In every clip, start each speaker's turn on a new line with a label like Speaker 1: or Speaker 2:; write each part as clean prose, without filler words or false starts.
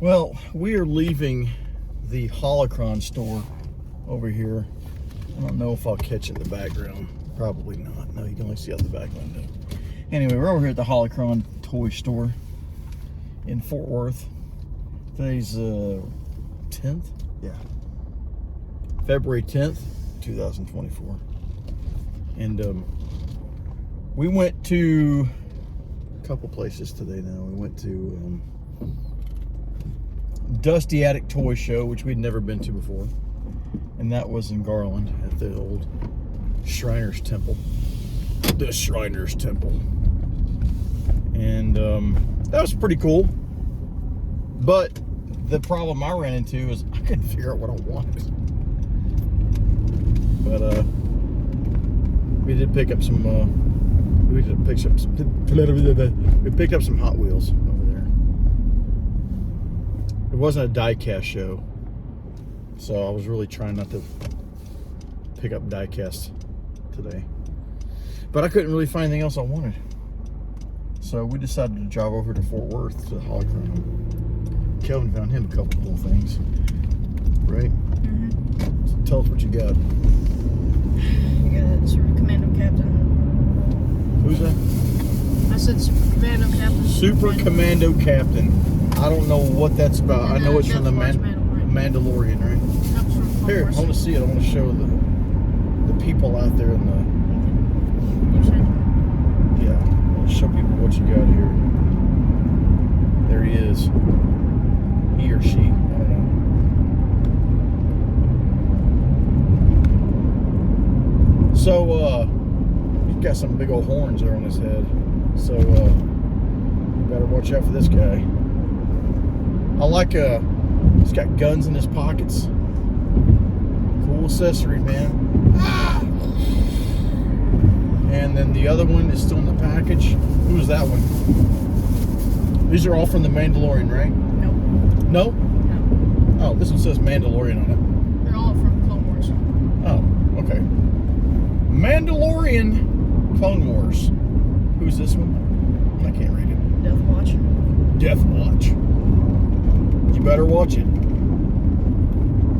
Speaker 1: Well, we are leaving the Holocron store over here. I don't know if I'll catch it in the background. Probably not. No, you can only see out the back window. Anyway, we're over here at the Holocron toy store in Fort Worth. Today's 10th? Yeah. February 10th, 2024. And we went to a couple places today now. We went to Dusty Attic Toy Show, which we'd never been to before. And that was in Garland at the old Shriner's Temple. The Shriner's Temple. And that was pretty cool. But the problem I ran into is I couldn't figure out what I wanted. But we did pick up some we picked up some Hot Wheels over there. It wasn't a die-cast show, so I was really trying not to pick up die-cast today. But I couldn't really find anything else I wanted. So we decided to drive over to Fort Worth to the Holocron. Kelvin found him a couple cool things, right? Mm-hmm. So tell us what you got.
Speaker 2: You got Super Commando Captain.
Speaker 1: Who's that?
Speaker 2: I said Super Commando Captain.
Speaker 1: Super Commando Captain. I don't know what that's about. I know it's from the Mandalorian, right? Here, I want to see it. I want to show the people out there in the. Yeah, I'll show people what you got here. There he is. He or she. I don't know. So, he's got some big old horns there on his head. So, you better watch out for this guy. I like, he's got guns in his pockets. Cool accessory, man. Ah! And then the other one is still in the package. Who's that one? These are all from the Mandalorian, right? No? No. Oh, this one says Mandalorian on it.
Speaker 2: They're all from Clone Wars.
Speaker 1: Oh, okay. Mandalorian Clone Wars. Who's this one? I can't read it.
Speaker 2: Death Watch.
Speaker 1: Death Watch. You better watch it.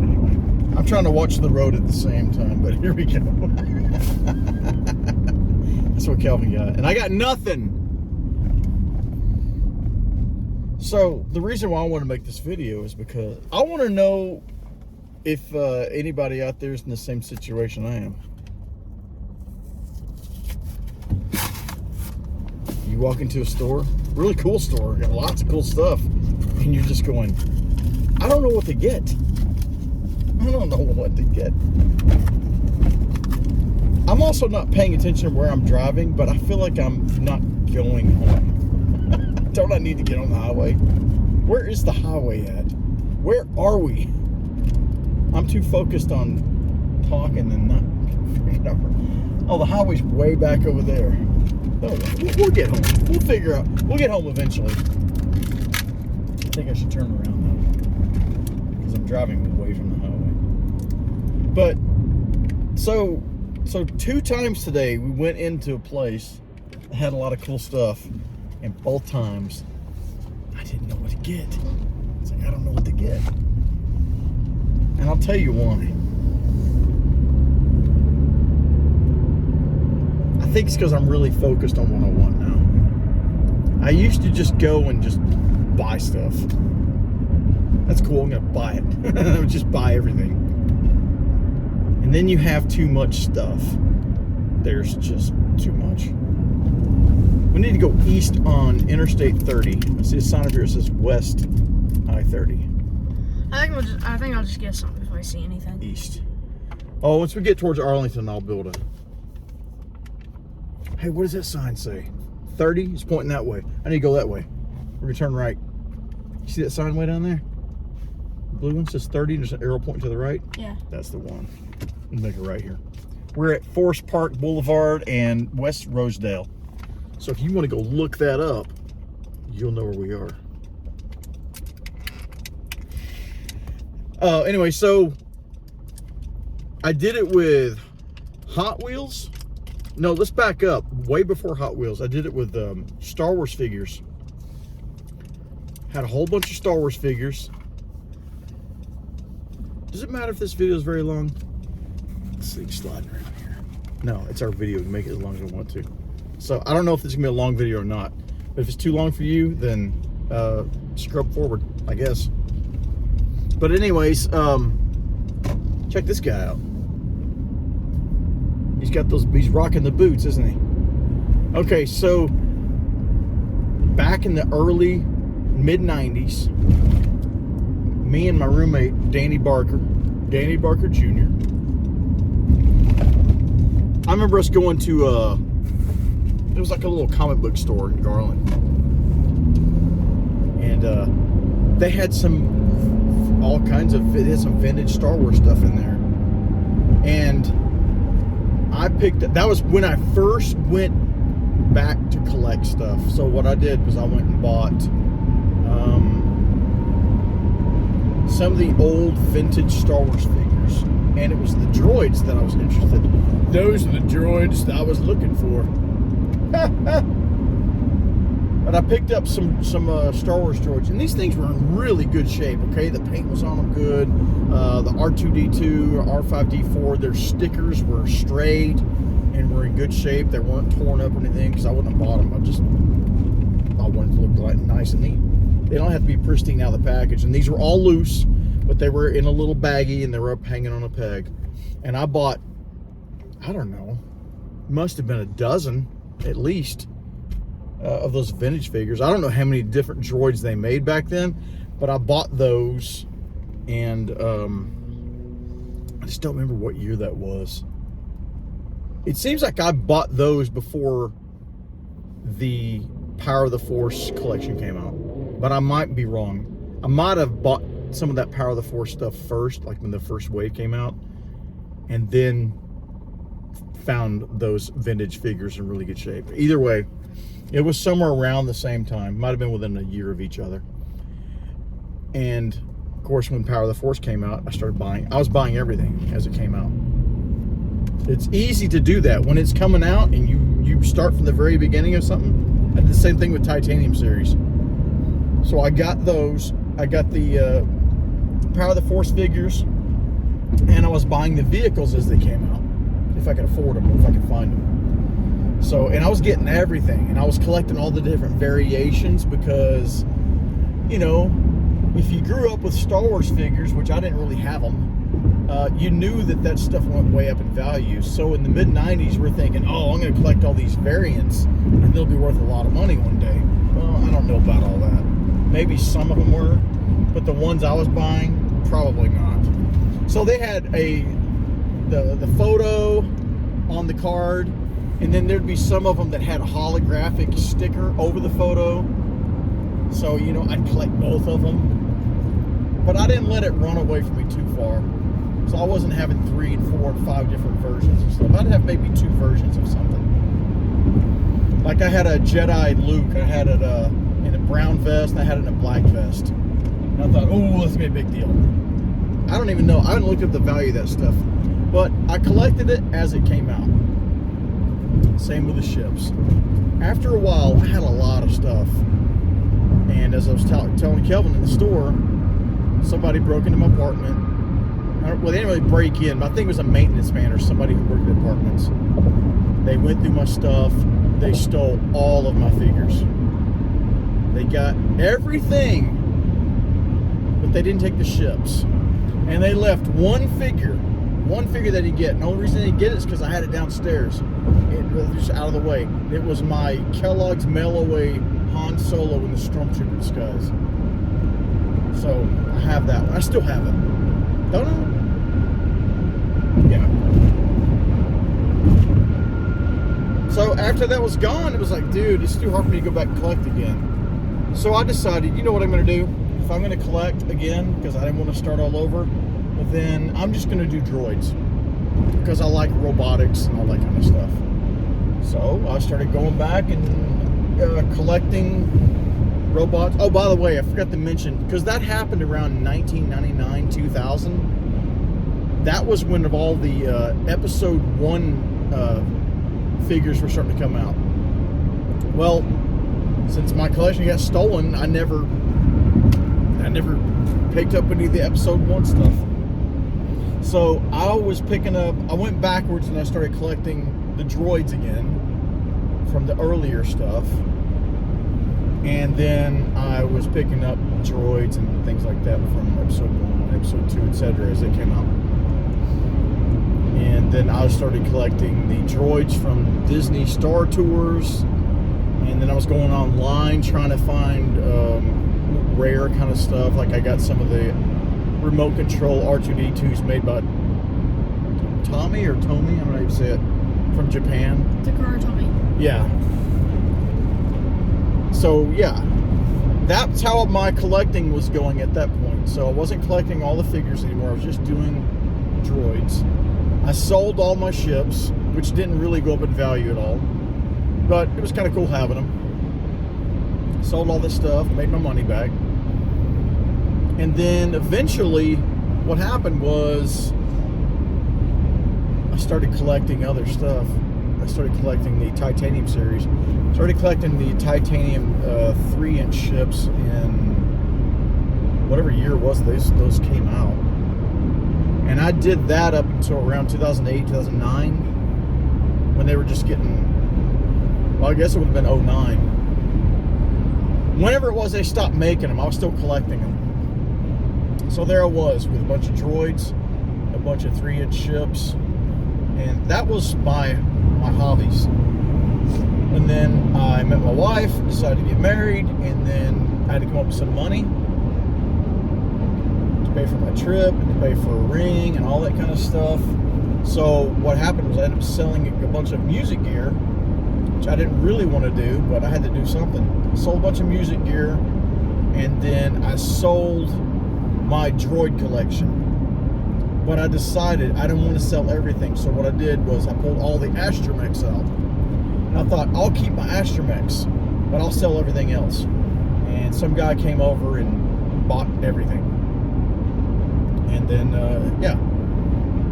Speaker 1: Anyway, I'm trying to watch the road at the same time, but here we go. That's what Kelvin got. And I got nothing. So the reason why I want to make this video is because I want to know if anybody out there is in the same situation I am. You walk into a store, really cool store, got lots of cool stuff, and you're just going, I don't know what to get. I don't know what to get. I'm also not paying attention to where I'm driving, but I feel like I'm not going home. Don't I need to get on the highway? Where is the highway at? Where are we? I'm too focused on talking and not figuring out. Oh, the highway's way back over there. Oh, we'll get home. We'll figure out. We'll get home eventually. I think I should turn around though, because I'm driving away from the highway. But so 2 times today we went into a place that had a lot of cool stuff. And both times, I didn't know what to get. It's like, I don't know what to get. And I'll tell you why. I think it's because I'm really focused on what I want now. I used to just go and just buy stuff. That's cool, I'm gonna buy it. I would just buy everything. And then you have too much stuff. There's just too much. We need to go east on Interstate 30. I see a sign up here that says West I-30.
Speaker 2: I think I'll just get something if I see anything.
Speaker 1: East. Oh, once we get towards Arlington, I'll build a. Hey, what does that sign say? 30? It's pointing that way. I need to go that way. We're gonna turn right. You see that sign way down there? The blue one says 30. There's an arrow pointing to the right.
Speaker 2: Yeah.
Speaker 1: That's the one. We'll make it right here. We're at Forest Park Boulevard and West Rosedale. So if you want to go look that up, you'll know where we are. Anyway, so I did it with Hot Wheels. No, let's back up. Way before Hot Wheels, I did it with Star Wars figures. Had a whole bunch of Star Wars figures. Does it matter if this video is very long? This thing's sliding around here. No, it's our video. We can make it as long as we want to. So I don't know if this is going to be a long video or not. But if it's too long for you, then scrub forward, I guess. But anyways, check this guy out. He's rocking the boots, isn't he? Okay, so back in the early mid-90s, me and my roommate, Danny Barker Jr. I remember us going to, it was like a little comic book store in Garland. And they had it had some vintage Star Wars stuff in there. And that was when I first went back to collect stuff. So what I did was I went and bought some of the old vintage Star Wars figures, and it was the droids that I was interested in. Those are the droids that I was looking for. But I picked up some Star Wars droids, and these things were in really good shape. Okay, the paint was on them good. The R2D2 or R5D4, their stickers were straight and were in good shape. They weren't torn up or anything, because I wouldn't have bought them. I wanted to look nice and neat. They don't have to be pristine out of the package. And these were all loose, but they were in a little baggie and they were up hanging on a peg. And I bought, I don't know, must have been a dozen at least of those vintage figures. I don't know how many different droids they made back then, but I bought those, and I just don't remember what year that was. It seems like I bought those before the Power of the Force collection came out, but I might be wrong. I might have bought some of that Power of the Force stuff first, like when the first wave came out, and then found those vintage figures in really good shape. Either way, it was somewhere around the same time. Might have been within a year of each other. And of course, when Power of the Force came out, I started buying. I was buying everything as it came out. It's easy to do that when it's coming out and you start from the very beginning of something. I did the same thing with Titanium series. So I got those. I got the Power of the Force figures, and I was buying the vehicles as they came out, if I could afford them or if I could find them. So, and I was getting everything, and I was collecting all the different variations because, you know, if you grew up with Star Wars figures, which I didn't really have them, you knew that stuff went way up in value. So in the mid-90s, we're thinking, oh, I'm going to collect all these variants, and they'll be worth a lot of money one day. Well, I don't know about all that. Maybe some of them were, but the ones I was buying, probably not. So they had the photo on the card, and then thered be some of them that had a holographic sticker over the photo. So, you know, I'd collect both of them. But I didn't let it run away from me too far. So I wasn't having 3 and 4 and 5 different versions of stuff. I'd have maybe 2 versions of something. Like I had a Jedi Luke. I had it in a brown vest, and I had it in a black vest. And I thought, oh, that's going to be a big deal. I don't even know. I haven't looked up the value of that stuff. But I collected it as it came out. Same with the ships. After a while, I had a lot of stuff. And as I was telling Kelvin in the store, somebody broke into my apartment. Well, they didn't really break in, but I think it was a maintenance man or somebody who worked at apartments. They went through my stuff. They stole all of my figures. They got everything, but they didn't take the ships. And they left one figure they didn't get. And the only reason they didn't get it is because I had it downstairs. It was just out of the way. It was my Kellogg's mail-away Han Solo in the Stormtrooper disguise. So I have that one. I still have it. Don't I? Yeah. So after that was gone, it was like, dude, it's too hard for me to go back and collect again. So I decided, you know what I'm going to do? If I'm going to collect again, because I didn't want to start all over, then I'm just going to do droids. Because I like robotics and all that kind of stuff. So I started going back and collecting robots. Oh, by the way, I forgot to mention, because that happened around 1999, 2000. That was when all the episode 1 figures were starting to come out. Well, since my collection got stolen, I never never picked up any of the episode 1 stuff. So I went backwards and I started collecting the droids again from the earlier stuff. And then I was picking up droids and things like that from episode 1, episode 2, etc. as they came out. And then I started collecting the droids from Disney Star Tours. And then I was going online trying to find rare kind of stuff. Like I got some of the remote control R2-D2s made by Tommy, I don't know how you say it, from Japan.
Speaker 2: Takara Tommy.
Speaker 1: Yeah. So yeah, that's how my collecting was going at that point. So I wasn't collecting all the figures anymore. I was just doing droids. I sold all my ships, which didn't really go up in value at all, but it was kind of cool having them. Sold all this stuff, made my money back. And then eventually what happened was I started collecting other stuff. I started collecting the titanium series. Started collecting the titanium 3-inch ships in whatever year it was those came out. And I did that up until around 2008, 2009, when they were just getting, well, I guess it would have been 2009. Whenever it was they stopped making them, I was still collecting them. So there I was with a bunch of droids, a bunch of 3-inch ships, and that was my hobbies. And then I met my wife, decided to get married, and then I had to come up with some money to pay for my trip and to pay for a ring and all that kind of stuff. So what happened was I ended up selling a bunch of music gear, which I didn't really want to do, but I had to do something. I sold a bunch of music gear, and then I sold my droid collection. But I decided I didn't want to sell everything, so what I did was I pulled all the astromechs out. And I thought, I'll keep my astromechs, but I'll sell everything else. And some guy came over and bought everything. And then, yeah.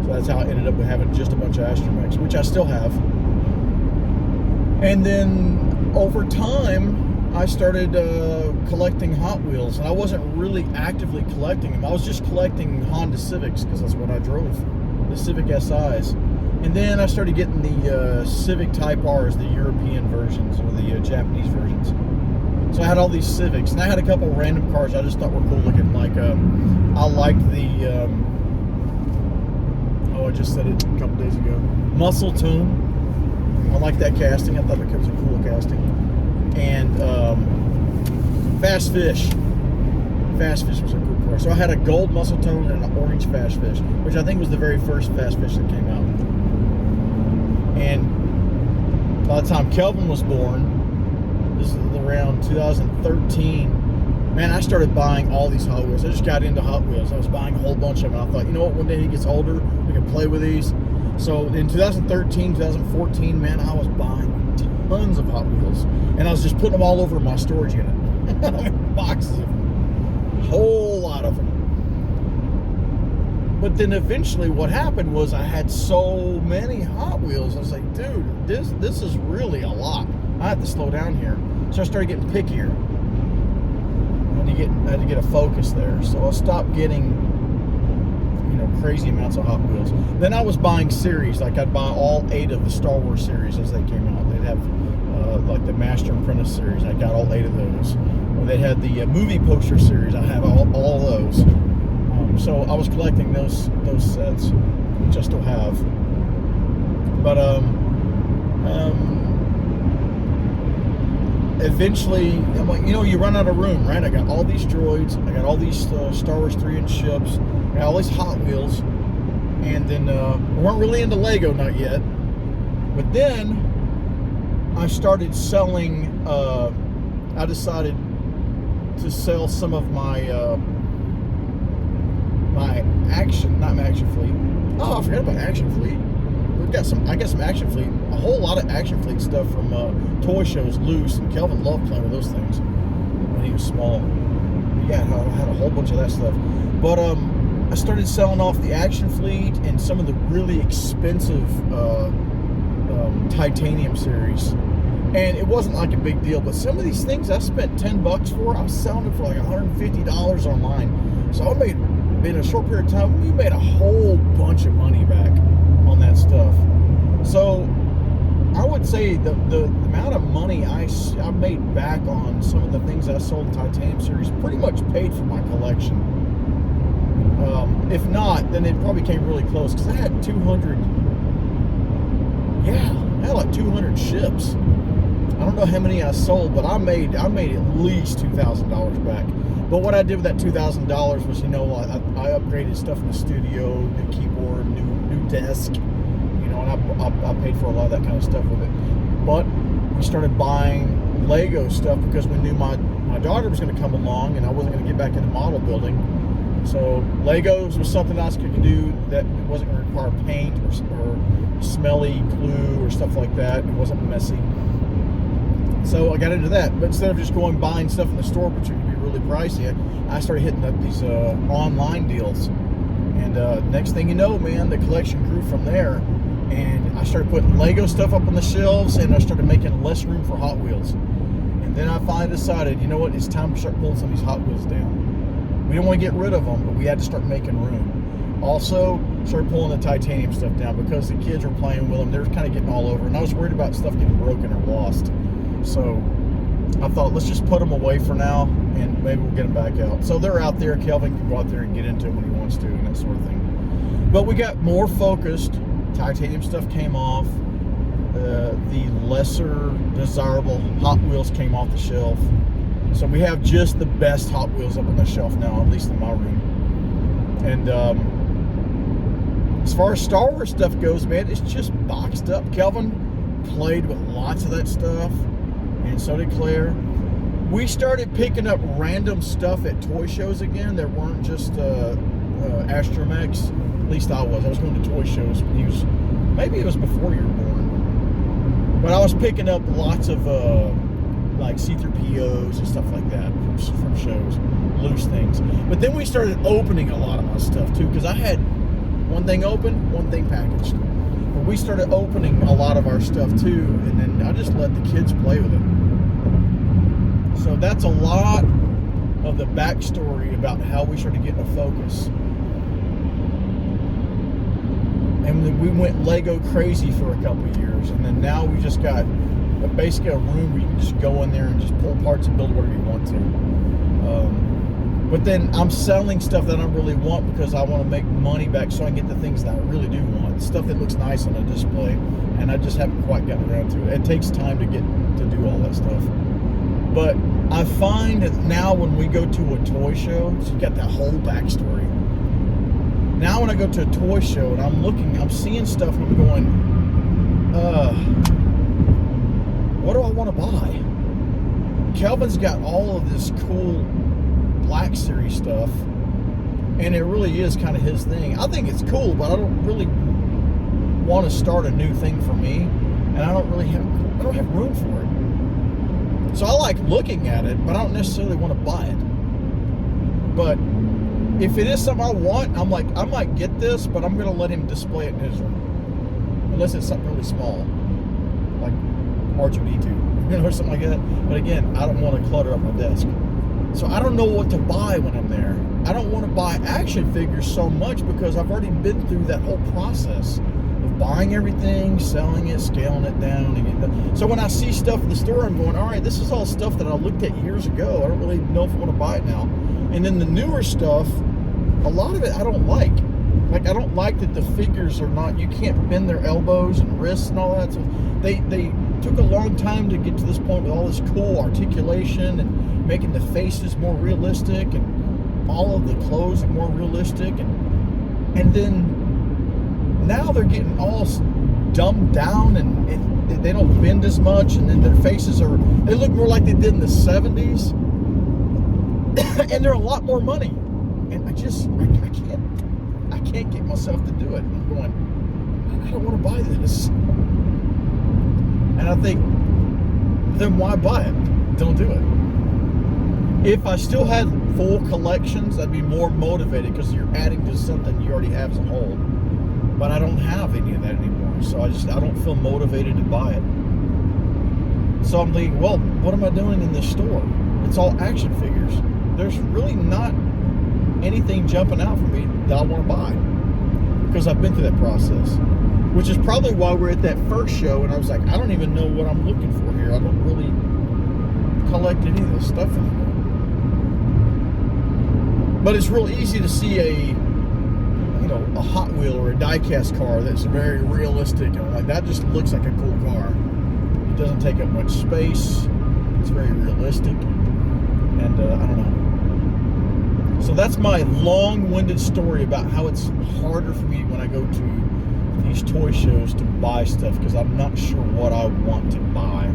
Speaker 1: So that's how I ended up with having just a bunch of astromechs, which I still have. And then over time, I started collecting Hot Wheels, and I wasn't really actively collecting them. I was just collecting Honda Civics because that's what I drove, the Civic SIs. And then I started getting the Civic Type Rs, the European versions or the Japanese versions. So I had all these Civics, and I had a couple random cars I just thought were cool looking. Like I liked the I just said it a couple days ago, Muscle Tune. I like that casting. I thought it was a cool casting. And Fast Fish. Fast Fish was a cool car. So I had a gold Muscle Tone and an orange Fast Fish, which I think was the very first Fast Fish that came out. And by the time Kelvin was born, this is around 2013, man, I started buying all these Hot Wheels. I just got into Hot Wheels. I was buying a whole bunch of them. I thought, you know what, one day he gets older, we can play with these. So in 2013, 2014, man, I was buying tons of Hot Wheels. And I was just putting them all over my storage unit. Boxes of them. A whole lot of them. But then eventually what happened was I had so many Hot Wheels. I was like, dude, this is really a lot. I have to slow down here. So I started getting pickier. I had to get a focus there. So I stopped getting, crazy amounts of Hot Wheels. Then I was buying series. Like I'd buy all 8 of the Star Wars series as they came out. They'd have like the Master and Apprentice series. I got all 8 of those. Or they had the movie poster series. I have all those. So I was collecting those sets, which I still have. But eventually, I'm like, you run out of room, right? I got all these droids. I got all these Star Wars 3-inch ships. I got all these Hot Wheels. And then we weren't really into Lego, not yet. But then I started selling. I decided to sell some of my not my Action Fleet. Oh, I forgot about Action Fleet. I got some Action Fleet. A whole lot of Action Fleet stuff from toy shows loose, and Kelvin loved playing with those things when he was small. Yeah, I had a whole bunch of that stuff. But I started selling off the Action Fleet and some of the really expensive titanium series. And it wasn't like a big deal, but some of these things I spent $10 for, I was selling them for like $150 online. So I made, in a short period of time, we made a whole bunch of money back on that stuff. So I would say the amount of money I made back on some of the things I sold in Titanium series pretty much paid for my collection. If not, then it probably came really close, because I had 200, I had like 200 ships. I don't know how many I sold, but I made at least $2,000 back. But what I did with that $2,000 was, I upgraded stuff in the studio, new keyboard, new desk, and I paid for a lot of that kind of stuff with it. But we started buying Lego stuff because we knew my daughter was going to come along, and I wasn't going to get back into model building. So Legos was something else I could do that wasn't going to require paint or smelly glue or stuff like that. It wasn't messy. So I got into that. But instead of just buying stuff in the store, which would be really pricey, I started hitting up these online deals. And next thing you know, man, the collection grew from there. And I started putting Lego stuff up on the shelves, and I started making less room for Hot Wheels. And then I finally decided, you know what, it's time to start pulling some of these Hot Wheels down. We didn't want to get rid of them, but we had to start making room. Also, started pulling the Titanium stuff down because the kids were playing with them. They were kind of getting all over, and I was worried about stuff getting broken or lost. So I thought, let's just put them away for now, and maybe we'll get them back out. So they're out there. Kelvin can go out there and get into them when he wants to, and that sort of thing. But we got more focused. Titanium stuff came off. The lesser desirable Hot Wheels came off the shelf. So we have just the best Hot Wheels up on the shelf now, at least in my room. And as far as Star Wars stuff goes, man, it's just boxed up. Kelvin played with lots of that stuff, and so did Claire. We started picking up random stuff at toy shows again that weren't just Astromechs. At least I was. I was going to toy shows when maybe it was before you were born. But I was picking up lots of like C-3POs and stuff like that from shows, loose things. But then we started opening a lot of my stuff too, because I had one thing open, one thing packaged. But we started opening a lot of our stuff too, and then I just let the kids play with it. So that's a lot of the backstory about how we started getting a focus. And then we went Lego crazy for a couple of years, and then now we just got basically a room where you can just go in there and just pull parts and build whatever you want to. But then I'm selling stuff that I don't really want because I want to make money back so I can get the things that I really do want. Stuff that looks nice on a display, and I just haven't quite gotten around to it. It takes time to do all that stuff. But I find that now when we go to a toy show, so you got that whole backstory. Now when I go to a toy show and I'm seeing stuff and I'm going, what do I want to buy? Kelvin's got all of this cool Black Series stuff, and it really is kind of his thing. I think it's cool, but I don't really want to start a new thing for me, and I don't have room for it. So I like looking at it, but I don't necessarily want to buy it. But if it is something I want, I'm like, I might get this, but I'm going to let him display it in his room. Unless it's something really small, like R2-D2, or something like that. But again, I don't want to clutter up my desk. So I don't know what to buy when I'm there. I don't want to buy action figures so much because I've already been through that whole process of buying everything, selling it, scaling it down. So when I see stuff in the store, I'm going, all right, this is all stuff that I looked at years ago. I don't really know if I want to buy it now. And then the newer stuff, a lot of it I don't like. Like, I don't like that the figures are not, you can't bend their elbows and wrists and all that. So they took a long time to get to this point with all this cool articulation and making the faces more realistic and all of the clothes more realistic. And then now they're getting all dumbed down and they don't bend as much, and then their faces they look more like they did in the 70s. And they're a lot more money. And I can't get myself to do it. I'm going, I don't want to buy this. And I think, then why buy it? Don't do it. If I still had full collections, I'd be more motivated because you're adding to something you already have as a whole. But I don't have any of that anymore. So I don't feel motivated to buy it. So I'm thinking, well, what am I doing in this store? It's all action figures. There's really not anything jumping out for me that I want to buy, because I've been through that process, which is probably why we're at that first show and I was like, I don't even know what I'm looking for here. I don't really collect any of this stuff anymore. But it's real easy to see a Hot Wheel or a die-cast car that's very realistic, and like, that just looks like a cool car. It doesn't take up much space. It's very realistic, and I don't know. So that's my long-winded story about how it's harder for me when I go to these toy shows to buy stuff, because I'm not sure what I want to buy,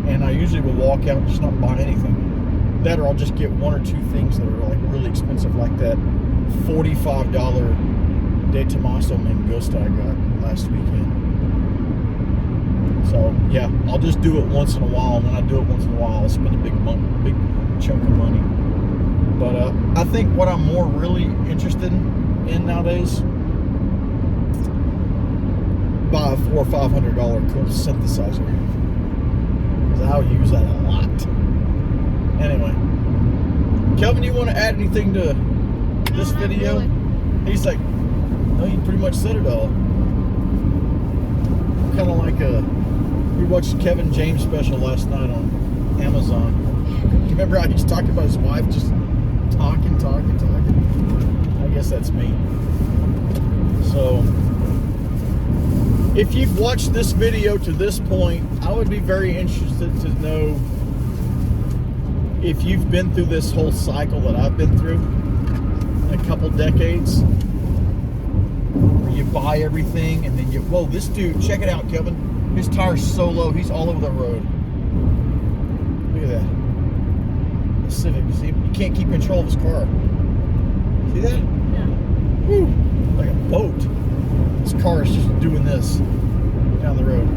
Speaker 1: and I usually will walk out and just not buy anything. That, or I'll just get one or two things that are like really expensive, like that $45 De Tomaso Mangusta I got last weekend. So yeah, I'll just do it once in a while, and when I do it once in a while, I'll spend a big chunk of money. But I think what I'm more really interested in nowadays, buy a $400 or $500 cool synthesizer, because I'll use that a lot. Anyway, Kelvin, you want to add anything to this video?
Speaker 2: Really.
Speaker 1: He's like, no, you pretty much said it all. Kind of like we watched Kevin James special last night on Amazon. You remember how he's talking about his wife, just talking? I guess that's me. So, if you've watched this video to this point, I would be very interested to know if you've been through this whole cycle that I've been through in a couple decades, where you buy everything and then whoa, this dude, check it out, Kevin. His tire's so low, he's all over the road. Look at that. The Civic, see, you can't keep control of his car. See that?
Speaker 2: Yeah.
Speaker 1: Woo, like a boat. This car is just doing this down the road.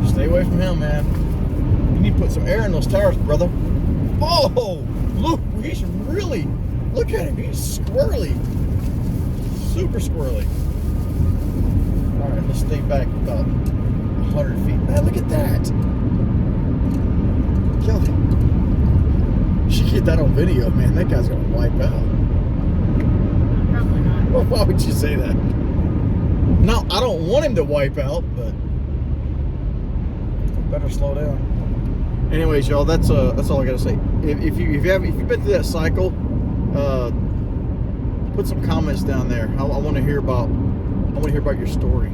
Speaker 1: Stay away from him, man. You need to put some air in those tires, brother. Oh, look, he's really, look at him, he's squirrely. Super squirrely. All right, let's stay back about 100 feet. Man, look at that. Kelly, you should get that on video, man. That guy's gonna wipe out.
Speaker 2: Probably not.
Speaker 1: Well, why would you say that? No, I don't want him to wipe out, but better slow down. Anyways, y'all, that's all I gotta say. If you've been through that cycle, put some comments down there. I want to hear about your story.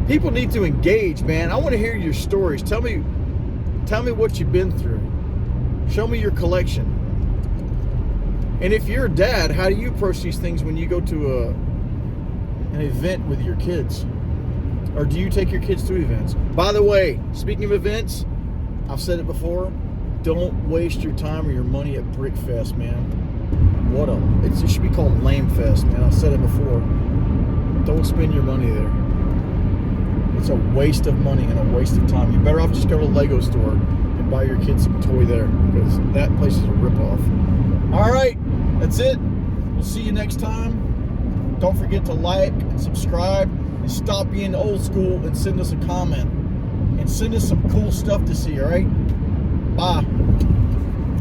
Speaker 1: People need to engage, man. I want to hear your stories. Tell me what you've been through. Show me your collection. And if you're a dad, how do you approach these things when you go to an event with your kids? Or do you take your kids to events? By the way, speaking of events, I've said it before, don't waste your time or your money at Brick Fest, man. It should be called Lame Fest, man. I've said it before. Don't spend your money there. It's a waste of money and a waste of time. You're better off just go to the Lego store and buy your kids some toy there, because that place is a ripoff. All right, that's it. We'll see you next time. Don't forget to like and subscribe, and stop being old school and send us a comment. And send us some cool stuff to see, all right? Bye.